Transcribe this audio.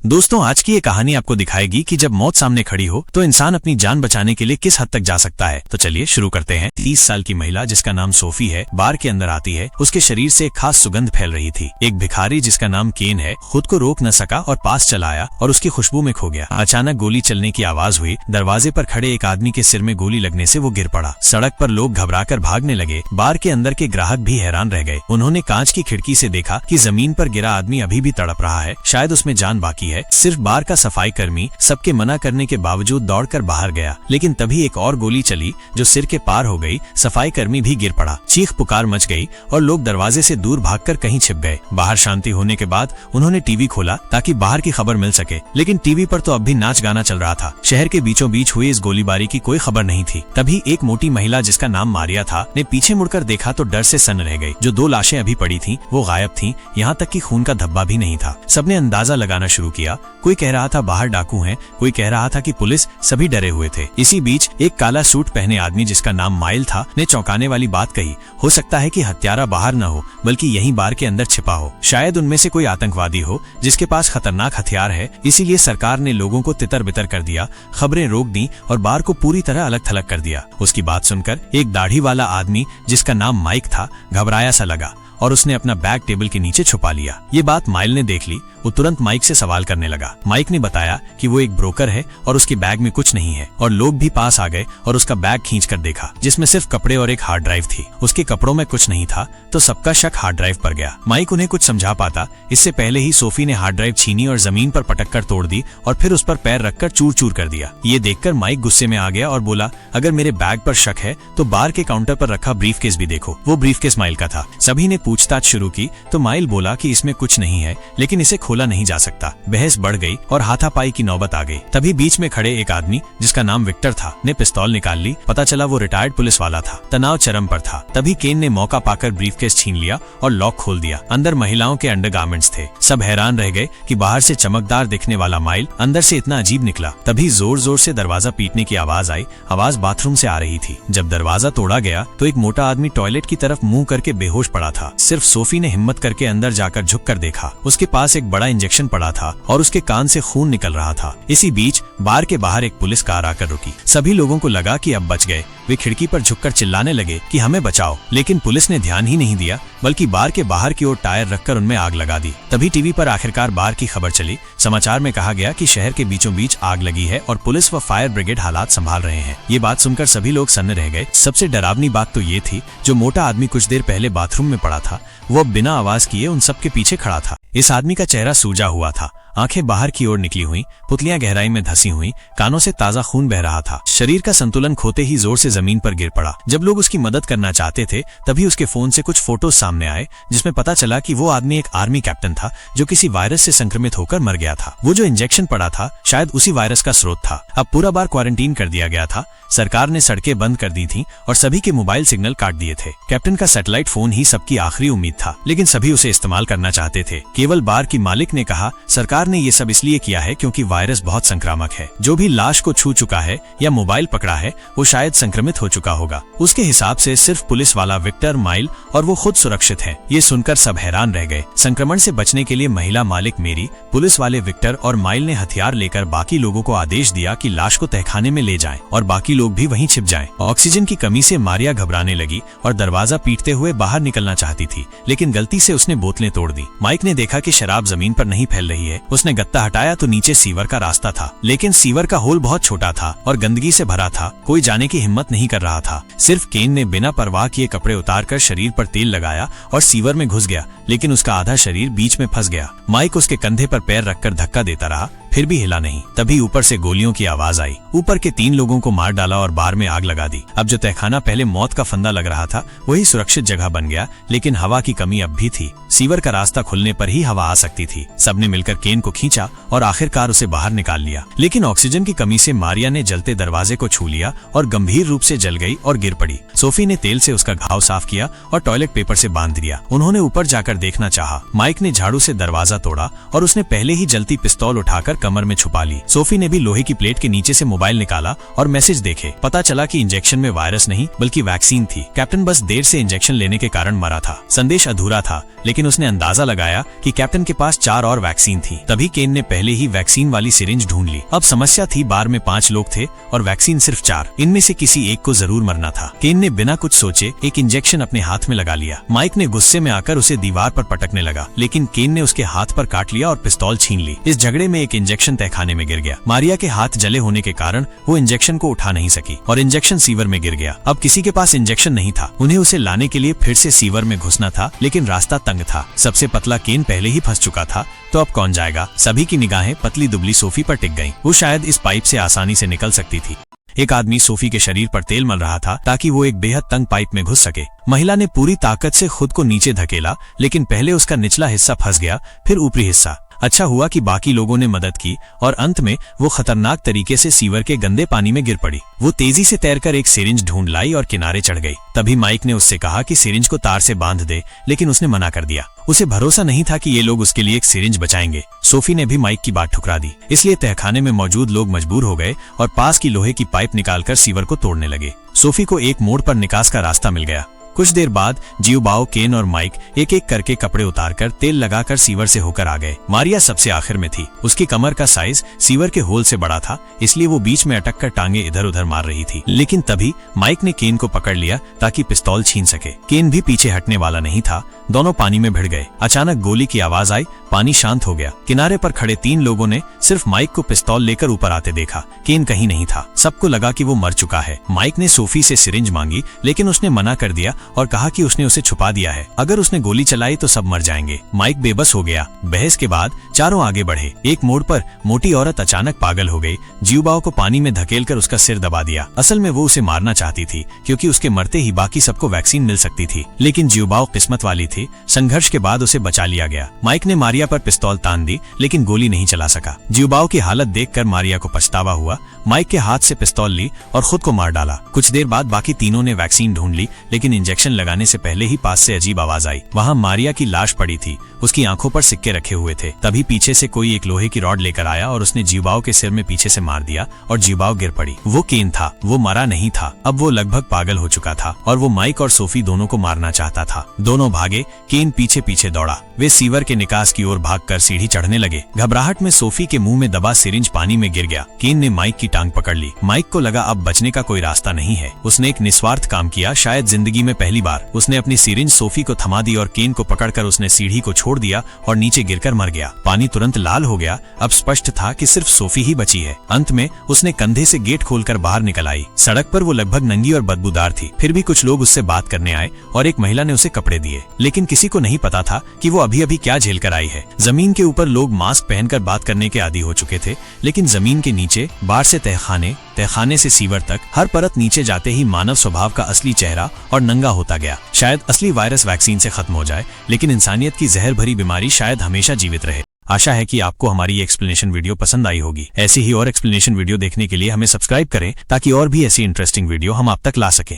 दोस्तों, आज की ये कहानी आपको दिखाएगी कि जब मौत सामने खड़ी हो तो इंसान अपनी जान बचाने के लिए किस हद तक जा सकता है। तो चलिए शुरू करते हैं। 30 साल की महिला जिसका नाम सोफी है, बार के अंदर आती है। उसके शरीर से एक खास सुगंध फैल रही थी। एक भिखारी जिसका नाम केन है खुद को रोक न सका और पास चला आया और उसकी खुशबू में खो गया। अचानक गोली चलने की आवाज हुई। दरवाजे पर खड़े एक आदमी के सिर में गोली लगने से वो गिर पड़ा। सड़क पर लोग घबराकर भागने लगे। बार के अंदर के ग्राहक भी हैरान रह गए। उन्होंने कांच की खिड़की से देखा कि जमीन पर गिरा आदमी अभी भी तड़प रहा है, शायद उसमें जान बाकी है। सिर्फ बार का सफाई कर्मी सबके मना करने के बावजूद दौड़कर बाहर गया, लेकिन तभी एक और गोली चली जो सिर के पार हो गई। सफाई कर्मी भी गिर पड़ा। चीख पुकार मच गई और लोग दरवाजे से दूर भागकर कहीं छिप गए। बाहर शांति होने के बाद उन्होंने टीवी खोला ताकि बाहर की खबर मिल सके, लेकिन टीवी पर तो अब भी नाच गाना चल रहा था। शहर के बीचों बीच हुई इस गोलीबारी की कोई खबर नहीं थी। तभी एक मोटी महिला जिसका नाम मारिया था ने पीछे मुड़कर देखा तो डर से सन्न रह गई। जो 2 लाशें अभी पड़ी थीं वो गायब थीं, यहाँ तक कि खून का धब्बा भी नहीं था। सबने अंदाजा लगाना शुरू किया। कोई कह रहा था बाहर डाकू हैं, कोई कह रहा था कि पुलिस, सभी डरे हुए थे। इसी बीच एक काला सूट पहने आदमी जिसका नाम माइल था ने चौंकाने वाली बात कही। हो सकता है कि हत्यारा बाहर न हो बल्कि यहीं बार के अंदर छिपा हो। शायद उनमें से कोई आतंकवादी हो जिसके पास खतरनाक हथियार है। इसीलिए सरकार ने लोगों को तितर बितर कर दिया, खबरें रोक दी और बार को पूरी तरह अलग थलग कर दिया। उसकी बात सुनकर एक दाढ़ी वाला आदमी जिसका नाम माइक था घबराया सा लगा और उसने अपना बैग टेबल के नीचे छुपा लिया। ये बात माइल ने देख ली। वो तुरंत माइक से सवाल करने लगा। माइक ने बताया कि वो एक ब्रोकर है और उसके बैग में कुछ नहीं है। और लोग भी पास आ गए और उसका बैग खींचकर देखा जिसमें सिर्फ कपड़े और एक हार्ड ड्राइव थी। उसके कपड़ों में कुछ नहीं था तो सबका शक हार्ड ड्राइव पर गया। माइक उन्हें कुछ समझा पाता इससे पहले ही सोफी ने हार्ड ड्राइव छीनी और जमीन पर पटक कर तोड़ दी और फिर उस पर पैर रखकर चूर चूर कर दिया। ये देखकर माइक गुस्से में आ गया और बोला, अगर मेरे बैग पर शक है तो बार के काउंटर पर रखा ब्रीफकेस भी देखो। वो ब्रीफकेस माइल का था। सभी ने पूछताछ शुरू की तो माइल बोला कि इसमें कुछ नहीं है, लेकिन इसे खोला नहीं जा सकता। बहस बढ़ गई और हाथापाई की नौबत आ गई। तभी बीच में खड़े एक आदमी जिसका नाम विक्टर था ने पिस्तौल निकाल ली। पता चला वो रिटायर्ड पुलिस वाला था। तनाव चरम पर था। तभी केन ने मौका पाकर ब्रीफकेस छीन लिया और लॉक खोल दिया। अंदर महिलाओं के अंडरगारमेंट्स थे। सब हैरान रह गए कि बाहर से चमकदार दिखने वाला माइल अंदर से इतना अजीब निकला। तभी जोर जोर से दरवाजा पीटने की आवाज आई। आवाज बाथरूम से आ रही थी। जब दरवाजा तोड़ा गया तो एक मोटा आदमी टॉयलेट की तरफ मुंह करके बेहोश पड़ा था। सिर्फ सोफी ने हिम्मत करके अंदर जाकर झुककर देखा। उसके पास एक बड़ा इंजेक्शन पड़ा था और उसके कान से खून निकल रहा था। इसी बीच बार के बाहर एक पुलिस कार आकर रुकी। सभी लोगों को लगा कि अब बच गए। वे खिड़की पर झुककर चिल्लाने लगे कि हमें बचाओ, लेकिन पुलिस ने ध्यान ही नहीं दिया बल्कि बार के बाहर की ओर टायर रखकर उनमें आग लगा दी। तभी टीवी पर आखिरकार बार की खबर चली। समाचार में कहा गया कि शहर के बीचों बीच आग लगी है और पुलिस व फायर ब्रिगेड हालात संभाल रहे हैं। ये बात सुनकर सभी लोग सन्न रह गए। सबसे डरावनी बात तो ये थी, जो मोटा आदमी कुछ देर पहले बाथरूम में पड़ा था वो अब बिना आवाज किए उन सबके पीछे खड़ा था। इस आदमी का चेहरा सूजा हुआ था। आंखें बाहर की ओर निकली हुई, पुतलियां गहराई में धसी हुई, कानों से ताजा खून बह रहा था। शरीर का संतुलन खोते ही जोर से जमीन पर गिर पड़ा। जब लोग उसकी मदद करना चाहते थे तभी उसके फोन से कुछ फोटोज सामने आए जिसमें पता चला कि वो आदमी एक आर्मी कैप्टन था जो किसी वायरस से संक्रमित होकर मर गया था। वो जो इंजेक्शन पड़ा था शायद उसी वायरस का स्रोत था। अब पूरा बार क्वारंटीन कर दिया गया था। सरकार ने सड़कें बंद कर दी थी और सभी के मोबाइल सिग्नल काट दिए थे। कैप्टन का सैटेलाइट फोन ही सबकी आखिरी उम्मीद था, लेकिन सभी उसे इस्तेमाल करना चाहते थे। केवल बार की मालिक ने कहा, सरकार ने ये सब इसलिए किया है क्योंकि वायरस बहुत संक्रामक है। जो भी लाश को छू चुका है या मोबाइल पकड़ा है वो शायद संक्रमित हो चुका होगा। उसके हिसाब से सिर्फ पुलिस वाला विक्टर, माइल और वो खुद सुरक्षित हैं। ये सुनकर सब हैरान रह गए। संक्रमण से बचने के लिए महिला मालिक मेरी, पुलिस वाले विक्टर और माइल ने हथियार लेकर बाकी लोगों को आदेश दिया कि लाश को तहखाने में ले जाएं और बाकी लोग भी वहीं छिप जाएं। ऑक्सीजन की कमी से मारिया घबराने लगी और दरवाजा पीटते हुए बाहर निकलना चाहती थी, लेकिन गलती से उसने बोतलें तोड़ दी। माइक ने देखा कि शराब जमीन पर नहीं फैल रही है। उसने गत्ता हटाया तो नीचे सीवर का रास्ता था, लेकिन सीवर का होल बहुत छोटा था और गंदगी से भरा था। कोई जाने की हिम्मत नहीं कर रहा था। सिर्फ केन ने बिना परवाह किए कपड़े उतारकर शरीर पर तेल लगाया और सीवर में घुस गया, लेकिन उसका आधा शरीर बीच में फंस गया। माइक उसके कंधे पर पैर रखकर धक्का देता रहा, फिर भी हिला नहीं। तभी ऊपर से गोलियों की आवाज आई। ऊपर के 3 लोगों को मार डाला और बार में आग लगा दी। अब जो तहखाना पहले मौत का फंदा लग रहा था वही सुरक्षित जगह बन गया, लेकिन हवा की कमी अब भी थी। सीवर का रास्ता खुलने पर ही हवा आ सकती थी। सबने मिलकर केन को खींचा और आखिरकार उसे बाहर निकाल लिया, लेकिन ऑक्सीजन की कमी से मारिया ने जलते दरवाजे को छू लिया और गंभीर रूप से जल गई और गिर पड़ी। सोफी ने तेल से उसका घाव साफ किया और टॉयलेट पेपर से बांध दिया। उन्होंने ऊपर जाकर देखना चाहा। माइक ने झाड़ू से दरवाजा तोड़ा और उसने पहले ही जलती पिस्तौल उठाकर कमर में छुपा ली। सोफी ने भी लोहे की प्लेट के नीचे से मोबाइल निकाला और मैसेज देखे। पता चला कि इंजेक्शन में वायरस नहीं बल्कि वैक्सीन थी। कैप्टन बस देर से इंजेक्शन लेने के कारण मरा था। संदेश अधूरा था, लेकिन उसने अंदाजा लगाया कि कैप्टन के पास 4 और वैक्सीन थी। तभी केन ने पहले ही वैक्सीन वाली सिरिंज ढूंढ ली। अब समस्या थी, बार में 5 लोग थे और वैक्सीन सिर्फ 4। इनमें से किसी एक को जरूर मरना था। केन ने बिना कुछ सोचे एक इंजेक्शन अपने हाथ में लगा लिया। माइक ने गुस्से में आकर उसे दीवार पर पटकने लगा, लेकिन केन ने उसके हाथ पर काट लिया और पिस्तौल छीन ली। इस झगड़े में एक इंजेक्शन तहखाने में गिर गया। मारिया के हाथ जले होने के कारण वो इंजेक्शन को उठा नहीं सकी और इंजेक्शन सीवर में गिर गया। अब किसी के पास इंजेक्शन नहीं था। उन्हें उसे लाने के लिए फिर से सीवर में घुसना था, लेकिन रास्ता तंग था। सबसे पतला केन पहले ही फंस चुका था, तो अब कौन जाएगा। सभी की निगाहें पतली दुबली सोफी पर टिक गईं। वो शायद इस पाइप से आसानी से निकल सकती थी। एक आदमी सोफी के शरीर पर तेल मल रहा था ताकि वो एक बेहद तंग पाइप में घुस सके। महिला ने पूरी ताकत से खुद को नीचे धकेला, लेकिन पहले उसका निचला हिस्सा फंस गया, फिर ऊपरी हिस्सा। अच्छा हुआ कि बाकी लोगों ने मदद की और अंत में वो खतरनाक तरीके से सीवर के गंदे पानी में गिर पड़ी। वो तेजी से तैरकर एक सिरिंज ढूंढ लाई और किनारे चढ़ गई। तभी माइक ने उससे कहा कि सिरिंज को तार से बांध दे, लेकिन उसने मना कर दिया। उसे भरोसा नहीं था कि ये लोग उसके लिए एक सिरिंज बचाएंगे। सोफी ने भी माइक की बात ठुकरा दी, इसलिए तहखाने में मौजूद लोग मजबूर हो गए और पास की लोहे की पाइप निकालकर सीवर को तोड़ने लगे। सोफी को एक मोड़ पर निकास का रास्ता मिल गया। कुछ देर बाद जियोबाओ, केन और माइक एक एक करके कपड़े उतारकर तेल लगाकर सीवर से होकर आ गए। मारिया सबसे आखिर में थी। उसकी कमर का साइज सीवर के होल से बड़ा था, इसलिए वो बीच में अटक कर टांगे इधर उधर मार रही थी। लेकिन तभी माइक ने केन को पकड़ लिया ताकि पिस्तौल छीन सके। केन भी पीछे हटने वाला नहीं था। दोनों पानी में भिड़ गए। अचानक गोली की आवाज आई, पानी शांत हो गया। किनारे पर खड़े 3 लोगों ने सिर्फ माइक को पिस्तौल लेकर ऊपर आते देखा। केन कहीं नहीं था। सबको लगा कि वो मर चुका है। माइक ने सोफी से सिरिंज मांगी, लेकिन उसने मना कर दिया और कहा कि उसने उसे छुपा दिया है। अगर उसने गोली चलाई तो सब मर जाएंगे। माइक बेबस हो गया। बहस के बाद चारों आगे बढ़े। एक मोड़ पर मोटी औरत अचानक पागल हो गई। जियोबाओ को पानी में धकेलकर उसका सिर दबा दिया। असल में वो उसे मारना चाहती थी, क्योंकि उसके मरते ही बाकी सबको वैक्सीन मिल सकती थी। लेकिन जियोबाओ किस्मत वाली थी। संघर्ष के बाद उसे बचा लिया गया। माइक ने मारिया पर पिस्तौल तान दी, लेकिन गोली नहीं चला सका। जियोबाओ की हालत देखकर मारिया को पछतावा हुआ। माइक के हाथ से पिस्तौल ली और खुद को मार डाला। कुछ देर बाद बाकी तीनों ने वैक्सीन ढूंढ ली, लेकिन इंजेक्शन लगाने से पहले ही पास से अजीब आवाज आई। वहाँ मारिया की लाश पड़ी थी। उसकी आंखों पर सिक्के रखे हुए थे। तभी पीछे से कोई एक लोहे की रॉड लेकर आया और उसने जियोबाओ के सिर में पीछे से मार दिया और जियोबाओ गिर पड़ी। वो केन था। वो मरा नहीं था। अब वो लगभग पागल हो चुका था और वो माइक और सोफी दोनों को मारना चाहता था। दोनों भागे। केन पीछे पीछे दौड़ा। वे सीवर के निकास की ओर भागकर सीढ़ी चढ़ने लगे। घबराहट में सोफी के मुंह में दबा सिरिंज पानी में गिर गया। केन ने माइक की टांग पकड़ ली। माइक को लगा अब बचने का कोई रास्ता नहीं है। उसने एक निस्वार्थ काम किया, शायद जिंदगी में पहली बार। उसने अपनी सिरिंज सोफी को थमा दी और केन को पकड़कर उसने सीढ़ी को छोड़ दिया और नीचे गिरकर मर गया। पानी तुरंत लाल हो गया। अब स्पष्ट था कि सिर्फ सोफी ही बची है। अंत में उसने कंधे से गेट खोलकर बाहर निकल आई। सड़क पर वो लगभग नंगी और बदबूदार थी। फिर भी कुछ लोग उससे बात करने आए और एक महिला ने उसे कपड़े दिए, लेकिन किसी को नहीं पता था कि वो अभी अभी क्या झेल कर आई है। जमीन के ऊपर लोग मास्क पहनकर बात करने के आदी हो चुके थे, लेकिन जमीन के नीचे बार से तहखाने, तहखाने से सीवर तक हर परत नीचे जाते ही मानव स्वभाव का असली चेहरा और नंगा होता गया। शायद असली वायरस वैक्सीन से खत्म हो जाए, लेकिन इंसानियत की जहर भरी बीमारी शायद हमेशा जीवित रहे। आशा है कि आपको हमारी ये एक्सप्लेनेशन वीडियो पसंद आई होगी। ऐसी ही और एक्सप्लेनेशन वीडियो देखने के लिए हमें सब्सक्राइब करें ताकि और भी ऐसी इंटरेस्टिंग वीडियो हम आप तक ला सकें।